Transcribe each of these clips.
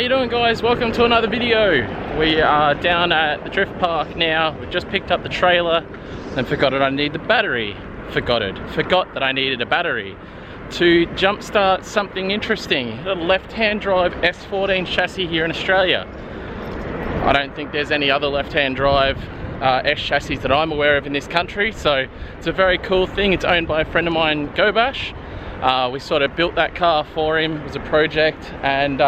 you doing, guys? Welcome to another video. We are down at the drift park now. We just picked up the trailer and forgot that I need the battery. Forgot that I needed a battery to jumpstart something interesting. A left-hand drive S14 chassis here in Australia. I don't think there's any other left-hand drive S chassis that I'm aware of in this country, so it's a very cool thing. It's owned by a friend of mine, Gobash. We sort of built that car for him. It was a project, and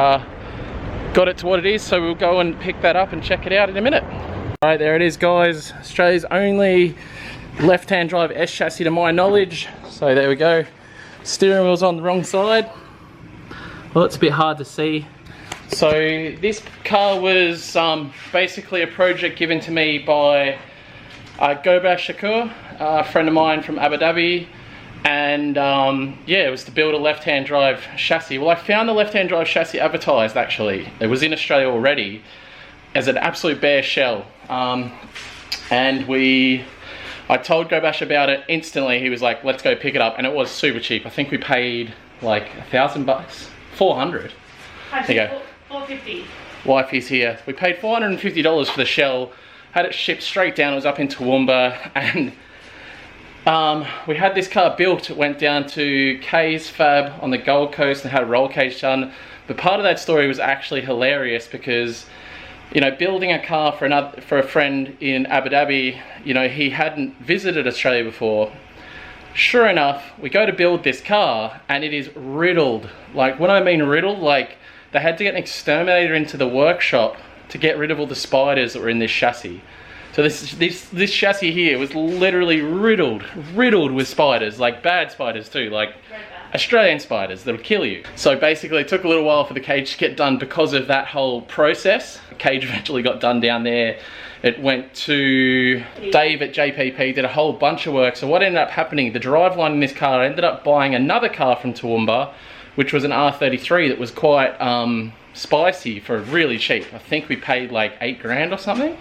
got it to what it is, so we'll go and pick that up and check it out in a minute. All right, there it is, guys. Australia's only left-hand drive S chassis to my knowledge. So there we go. Steering wheel's on the wrong side. Well, it's a bit hard to see. So this car was basically a project given to me by Gobash Shakur, a friend of mine from Abu Dhabi. And yeah, it was to build a left-hand drive chassis. Well, I found the left-hand drive chassis advertised, actually. It was in Australia already as an absolute bare shell. And I told Gobash about it instantly. He was like, let's go pick it up. And it was super cheap. I think we paid like $1,000, 400. There you go. 450. Wifey's here. We paid $450 for the shell. Had it shipped straight down. It was up in Toowoomba, and we had this car built. It went down to K's Fab on the Gold Coast and had a roll cage done. But part of that story was actually hilarious because, you know, building a car for a friend in Abu Dhabi, you know, he hadn't visited Australia before. Sure enough, we go to build this car and it is riddled. Like, when I mean riddled, like they had to get an exterminator into the workshop to get rid of all the spiders that were in this chassis. So this chassis here was literally riddled with spiders, like bad spiders too, like Australian spiders that'll kill you. So basically it took a little while for the cage to get done because of that whole process. The cage eventually got done down there. It went to Dave at JPP, did a whole bunch of work. So what ended up happening, the driveline in this car, I ended up buying another car from Toowoomba, which was an R33 that was quite spicy for really cheap. I think we paid like 8 grand or something.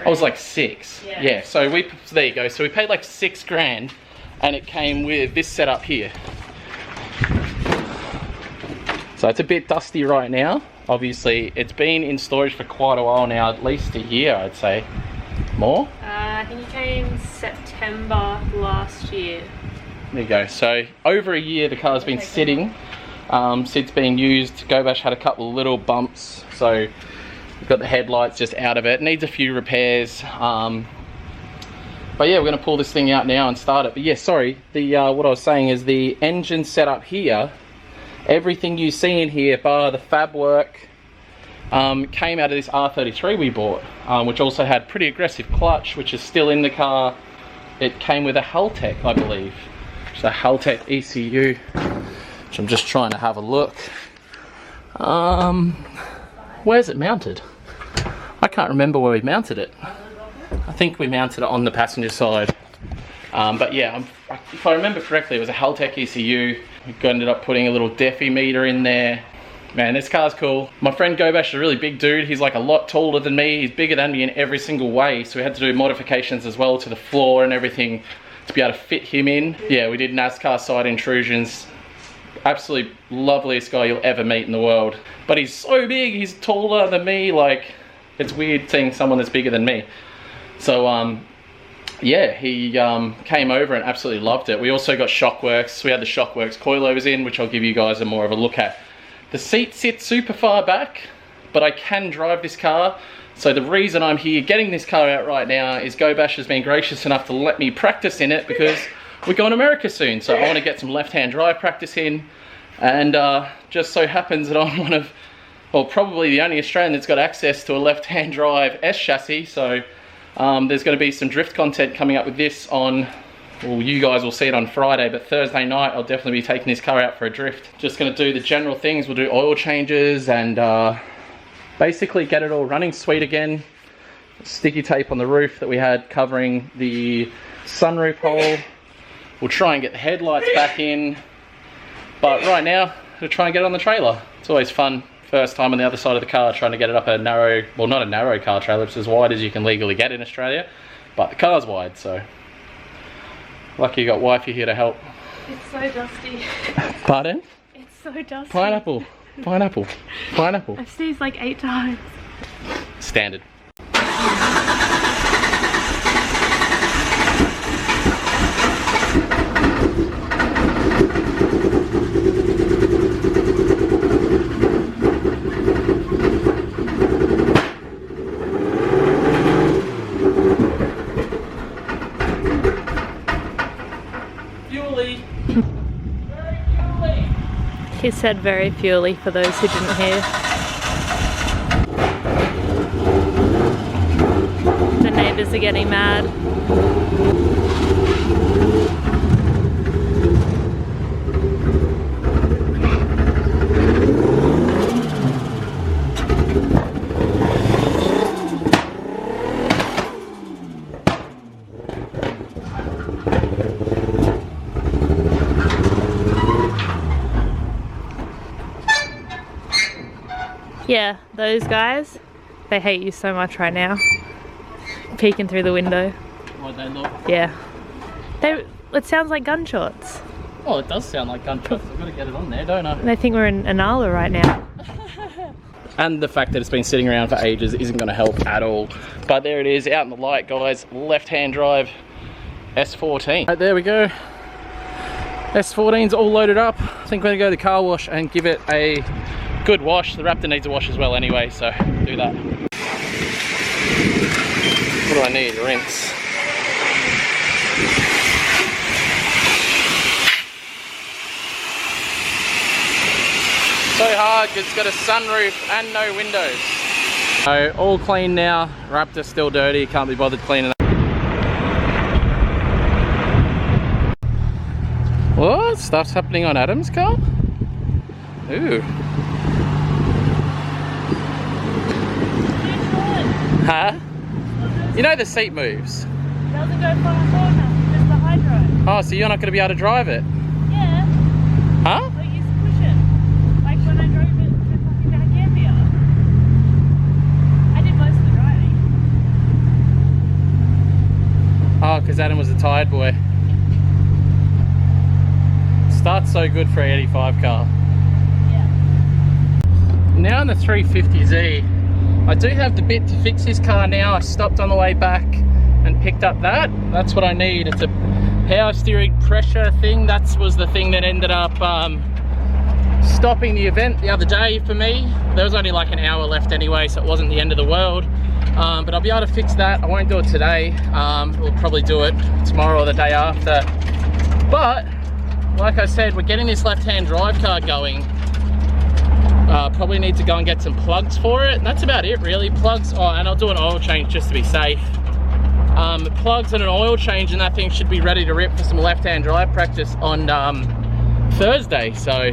I was like 6. Yeah. So there you go. So we paid like 6 grand, and it came with this setup here. So it's a bit dusty right now. Obviously, it's been in storage for quite a while now, at least a year, I'd say. More? I think it came September last year. There you go. So over a year, the car's been sitting. Since being used, Gobash had a couple of little bumps. So we've got the headlights just out of it. Needs a few repairs. But yeah, we're going to pull this thing out now and start it. But yeah, sorry. What I was saying is the engine setup here, everything you see in here, bar the fab work, came out of this R33 we bought, which also had pretty aggressive clutch, which is still in the car. It came with a Haltech, I believe. It's a Haltech ECU, which I'm just trying to have a look. Where's it mounted? I can't remember where we mounted it. I think we mounted it on the passenger side. But yeah, if I remember correctly, it was a Haltech ECU. We ended up putting a little Defi meter in there. Man, this car's cool. My friend Gobash is a really big dude. He's like a lot taller than me. He's bigger than me in every single way. So we had to do modifications as well to the floor and everything to be able to fit him in. Yeah, we did NASCAR side intrusions. Absolutely loveliest guy you'll ever meet in the world. But he's so big, he's taller than me. Like, it's weird seeing someone that's bigger than me. So yeah, he came over and absolutely loved it. We also got Shockworks. We had the Shockworks coilovers in, which I'll give you guys more of a look at. The seat sits super far back, but I can drive this car. So the reason I'm here getting this car out right now is Gobash has been gracious enough to let me practice in it because we're going to America soon. So I want to get some left-hand drive practice in. And just so happens that I'm one of, well, probably the only Australian that's got access to a left-hand drive S chassis. So there's going to be some drift content coming up with this on, well, you guys will see it on Friday, but Thursday night I'll definitely be taking this car out for a drift. Just going to do the general things. We'll do oil changes and basically get it all running sweet again. Sticky tape on the roof that we had covering the sunroof hole. We'll try and get the headlights back in. But right now, we'll try and get it on the trailer. It's always fun. First time on the other side of the car, trying to get it up a narrow, well, not a narrow car trailer, it's as wide as you can legally get in Australia. But the car's wide, so lucky you got wifey here to help. It's so dusty. Pardon? It's so dusty. Pineapple. Pineapple. Pineapple. I've sneezed like 8 times. Standard. Fuely. Very fuely. He said very fuely for those who didn't hear. The neighbours are getting mad. Yeah, those guys, they hate you so much right now. Peeking through the window. Oh, they look. Yeah. It sounds like gunshots. Oh, it does sound like gunshots. I've got to get it on there, don't I? They think we're in Anala right now. And the fact that it's been sitting around for ages isn't going to help at all. But there it is, out in the light, guys. Left-hand drive S14. Right, there we go. S14's all loaded up. I think we're going to go to the car wash and give it a good wash. The Raptor needs a wash as well anyway, so do that. What do I need? Rinse. So hard because it's got a sunroof and no windows. So all clean now. Raptor's still dirty, can't be bothered cleaning up. What? Stuff's happening on Adam's car? Ooh. Huh? You know the seat moves. It doesn't go far forward, just the hydro. Oh, so you're not going to be able to drive it? Yeah. Huh? But you push it. Like when I drove it to fucking Gambia. I did most of the driving. Oh, because Adam was a tired boy. Starts so good for an 85 car. Yeah. Now in the 350Z, I do have the bit to fix his car now. I stopped on the way back and picked up that. That's what I need. It's a power steering pressure thing. That was the thing that ended up stopping the event the other day for me. There was only like an hour left anyway, so it wasn't the end of the world. But I'll be able to fix that. I won't do it today. We'll probably do it tomorrow or the day after. But like I said, we're getting this left-hand drive car going. Probably need to go and get some plugs for it. And that's about it really. Plugs, oh, and I'll do an oil change just to be safe. Plugs and an oil change and that thing should be ready to rip for some left-hand drive practice on Thursday. So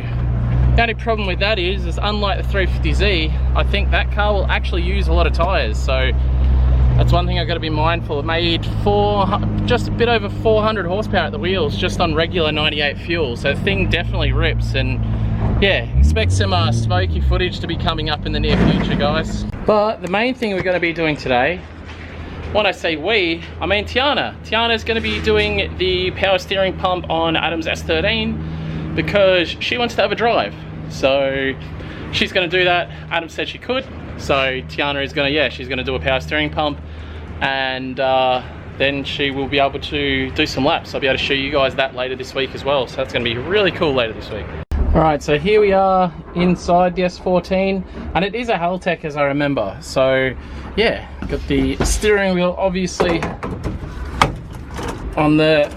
the only problem with that is unlike the 350Z, I think that car will actually use a lot of tires. So that's one thing I've got to be mindful. It made just a bit over 400 horsepower at the wheels just on regular 98 fuel. So the thing definitely rips, and yeah, expect some smoky footage to be coming up in the near future, guys. But the main thing we're going to be doing today, when I say we, I mean Tiana. Tiana's going to be doing the power steering pump on Adam's S13 because she wants to have a drive. So she's going to do that. Adam said she could. So Tiana is going to, yeah, she's going to do a power steering pump, and then she will be able to do some laps. I'll be able to show you guys that later this week as well. So that's going to be really cool later this week. Alright, so here we are inside the S14, and it is a Haltech as I remember. So yeah, got the steering wheel obviously on the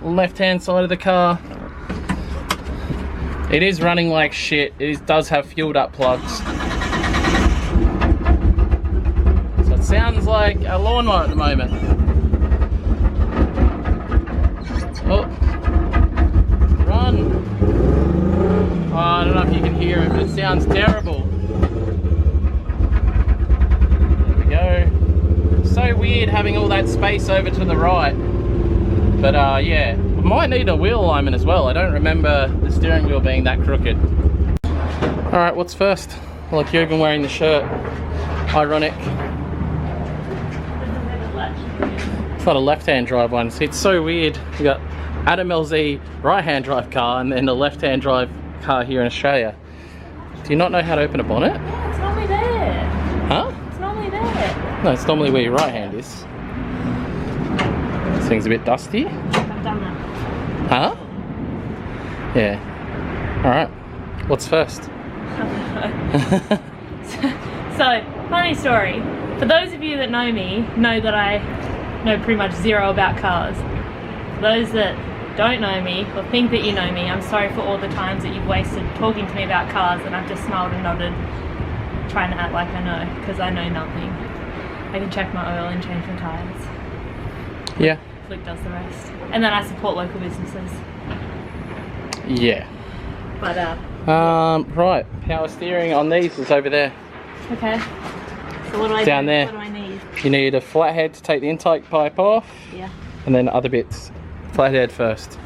left hand side of the car. It is running like shit. It does have fueled up plugs. So it sounds like a lawnmower at the moment. Oh, run. Oh, I don't know if you can hear it, but it sounds terrible. There we go. So weird having all that space over to the right. But yeah, we might need a wheel alignment as well. I don't remember the steering wheel being that crooked. Alright, what's first? Like Jürgen wearing the shirt. Ironic. It's not a left-hand drive one. See, it's so weird. You got Adam LZ right-hand drive car and then a left-hand drive car here in Australia. Do you not know how to open a bonnet? It's normally there. Huh? It's normally there. No, it's normally where your right hand is. This thing's a bit dusty. I've done that. Huh? Yeah. Alright. What's first? So, funny story. For those of you that know me, know that I know pretty much zero about cars. For those that don't know me or think that you know me, I'm sorry for all the times that you've wasted talking to me about cars and I've just smiled and nodded, trying to act like I know, because I know nothing. I can check my oil and change my tyres. Yeah. Flick does the rest. And then I support local businesses. Yeah. But right. Power steering on these is over there. okay. So what do I Down do? there. What do I need? You need a flathead to take the intake pipe off. Yeah. And then other bits. Flathead first. Look,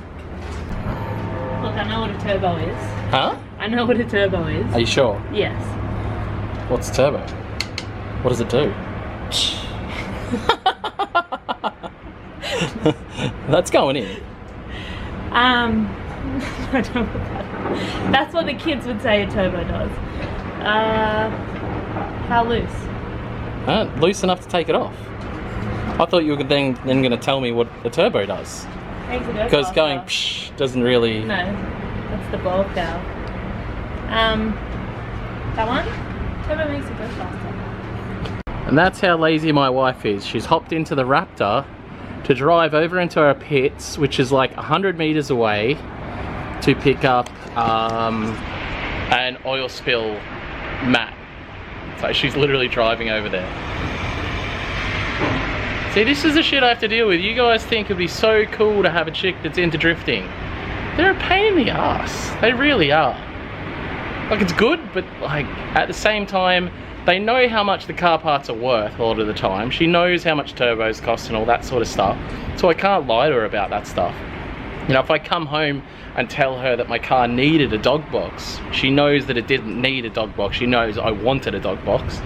I know what a turbo is. Huh? I know what a turbo is. Are you sure? Yes. What's turbo? What does it do? That's going in. I don't know what that is. That's what the kids would say a turbo does. How loose? Loose enough to take it off. I thought you were then going to tell me what a turbo does. Makes it go Because faster. going psh doesn't really... No, that's the bulb valve. That one? Turbo makes it go faster. And that's how lazy my wife is. She's hopped into the Raptor to drive over into her pits, which is like 100 meters away, to pick up an oil spill mat. So she's literally driving over there. See, this is the shit I have to deal with. You guys think it'd be so cool to have a chick that's into drifting. They're a pain in the ass. They really are. Like, it's good, but like at the same time, they know how much the car parts are worth a lot of the time. She knows how much turbos cost and all that sort of stuff. So I can't lie to her about that stuff. You know, if I come home and tell her that my car needed a dog box, she knows that it didn't need a dog box. She knows I wanted a dog box.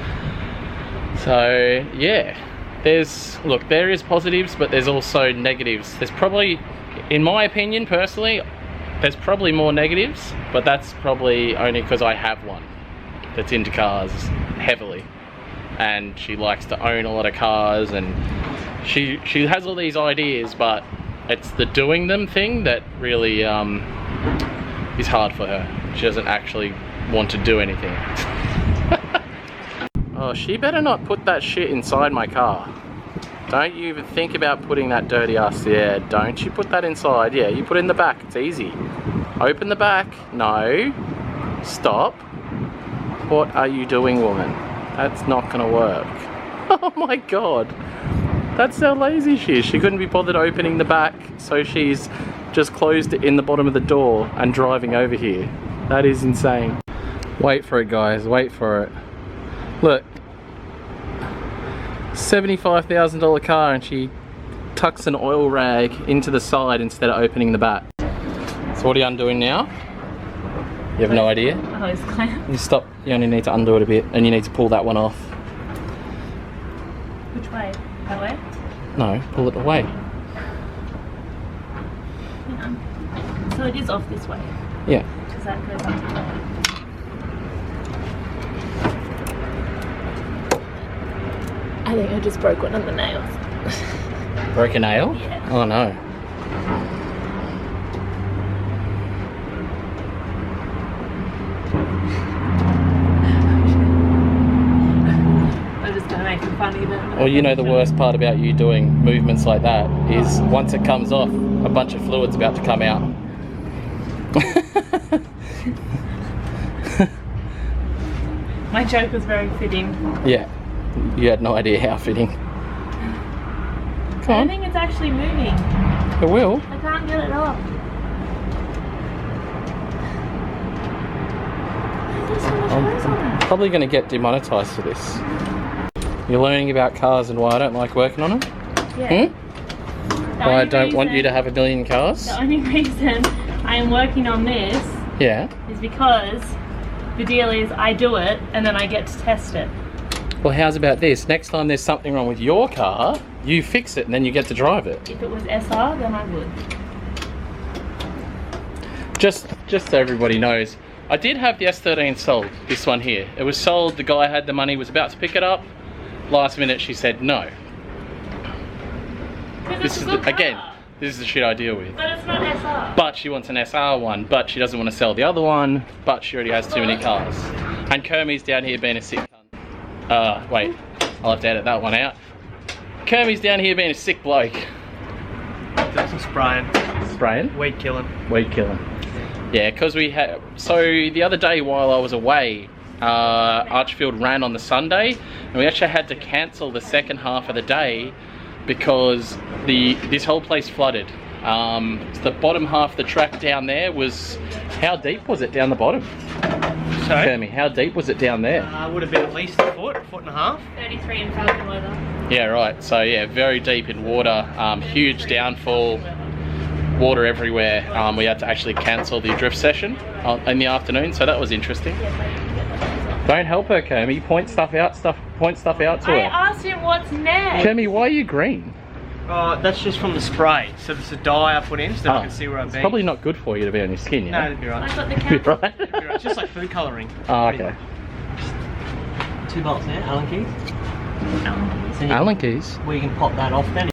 So yeah, look, there is positives, but there's also negatives. There's probably, in my opinion personally, there's probably more negatives, but that's probably only because I have one that's into cars heavily, and she likes to own a lot of cars, and she has all these ideas, but it's the doing them thing that really is hard for her. She doesn't actually want to do anything. Oh, she better not put that shit inside my car. Don't you even think about putting that dirty ass there. Don't you put that inside. Yeah, you put it in the back. It's easy. Open the back. No. Stop. What are you doing, woman? That's not gonna work. Oh my god. That's how lazy she is. She couldn't be bothered opening the back, so she's just closed it in the bottom of the door and driving over here. That is insane. Wait for it, guys. Wait for it. Look. $75,000 car, and she tucks an oil rag into the side instead of opening the back. So what are you undoing now? You have no idea? A hose clamp. You stop, you only need to undo it a bit, and you need to pull that one off. Which way? That way? No, pull it away. Yeah. So it is off this way. Yeah. Because that goes up to there. I think I just broke one of the nails. Broke a nail? Yeah. Oh no. I'm just gonna make it funny then. Well, you know the worst part about you doing movements like that is once it comes off, a bunch of fluid's about to come out. My joke was very fitting. Yeah. You had no idea how fitting. I Come don't on. think it's actually moving. It will. I can't get it off. There's so much hose on I'm it. probably going to get demonetized for this. You're learning about cars and why I don't like working on them? Yeah. Hmm? Why I don't want you to have a million cars? The only reason I am working on this Yeah. is because the deal is I do it and then I get to test it. Well, how's about this? Next time there's something wrong with your car, you fix it and then you get to drive it. If it was SR, then I would. Just so everybody knows, I did have the S13 sold, this one here. It was sold, the guy had the money, was about to pick it up. Last minute she said no. This is again, this is the shit I deal with. But it's not SR. But she wants an SR one, but she doesn't want to sell the other one, but she already has too many cars. And Kermie's down here being a sick cunt. Wait, I'll have to edit that one out. Kermie's down here being a sick bloke. Doing some spraying. Spraying? Weed killing. Weed killing. Yeah, because we had, so the other day while I was away, Archfield ran on the Sunday, and we actually had to cancel the second half of the day because this whole place flooded. The bottom half of the track down there was, how deep was it down the bottom? Sorry? Kermie, how deep was it down there? Would have been at least a foot and a half. 33 in Falcon weather. Yeah, right. So yeah, very deep in water, huge downfall, water everywhere. We had to actually cancel the drift session in the afternoon, so that was interesting. Don't help her, Kermie. Point stuff out to her. I asked him what's next. Kermie, why are you green? That's just from the spray. So there's a dye I put in so that I can see where I've it's been. probably not good for you to be on your skin, you No, know? it'd be right. I got the Be count. right? It'd be right. It's just like food colouring. Oh, okay. 2 bolts there, Allen keys. So you, Allen keys? we can pop that off then.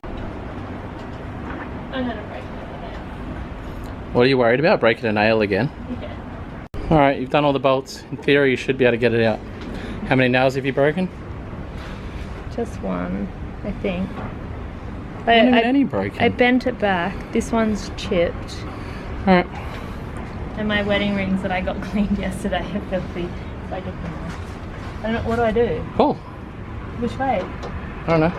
I'm gonna break it. What are you worried about? Breaking a nail again? Yeah. Alright, you've done all the bolts. In theory, you should be able to get it out. How many nails have you broken? Just one, I think. Not even any broken. I bent it back. This one's chipped. Alright. And my wedding rings that I got cleaned yesterday are filthy. So I took them off. I don't know, what do I do? Cool. Which way? I don't know.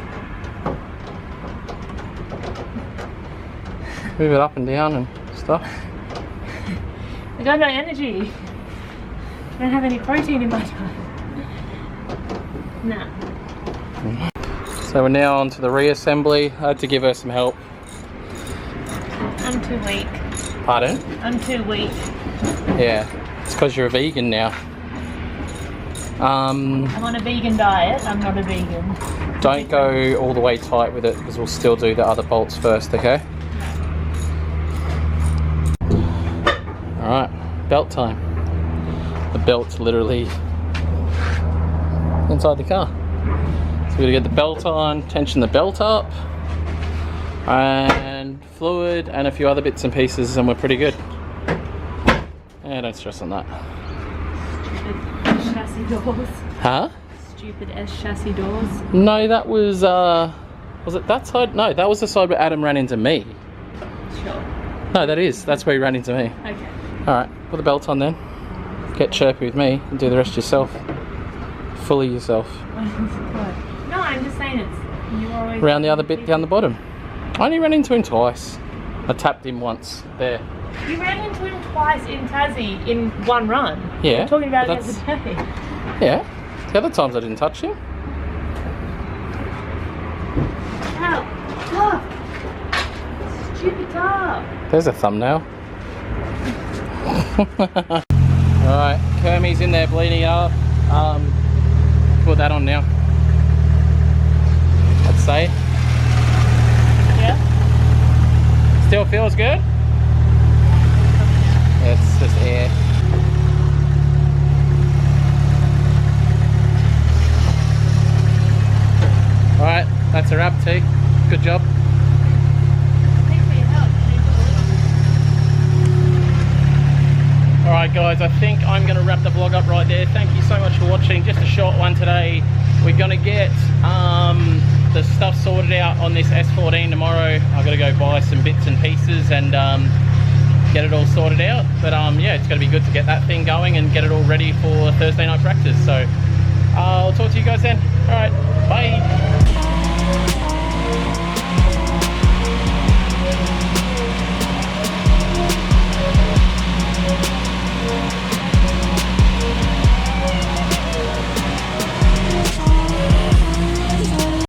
Move it up and down and stuff. I got no energy. I don't have any protein in my diet. Nah. So we're now on to the reassembly. I had to give her some help. I'm too weak. Pardon? I'm too weak. Yeah, it's because you're a vegan now. I'm on a vegan diet. I'm not a vegan. Don't go all the way tight with it because we'll still do the other bolts first, okay? Alright, belt time. The belt's literally inside the car. So we're gonna get the belt on, tension the belt up, and fluid and a few other bits and pieces, and we're pretty good. Yeah, don't stress on that. Stupid chassis doors. Huh? Stupid S chassis doors. No, that was it that side? No, that was the side where Adam ran into me. Sure. No, that's where he ran into me. Okay. Alright, put the belt on then. Get chirpy with me and do the rest yourself. Fully yourself. No, I'm just saying it's. You always. Round the other bit down the bottom. I only ran into him twice. I tapped him once. There. You ran into him twice in Tassie in one run. Yeah. We're talking about but it the other day. Yeah. The other times I didn't touch him. Ow! Stop! Stupid dog. There's a thumbnail. Alright, Kermie's in there bleeding up. Put that on now. I'd say. Yeah? Still feels good? It's just air. Alright, that's a wrap, T. Good job. Thanks for your help. Alright guys, I think I'm going to wrap the vlog up right there. Thank you so much for watching. Just a short one today. We're going to get the stuff sorted out on this S14 tomorrow. I've got to go buy some bits and pieces and get it all sorted out. But yeah, it's going to be good to get that thing going and get it all ready for Thursday night practice. So I'll talk to you guys then. Alright, bye.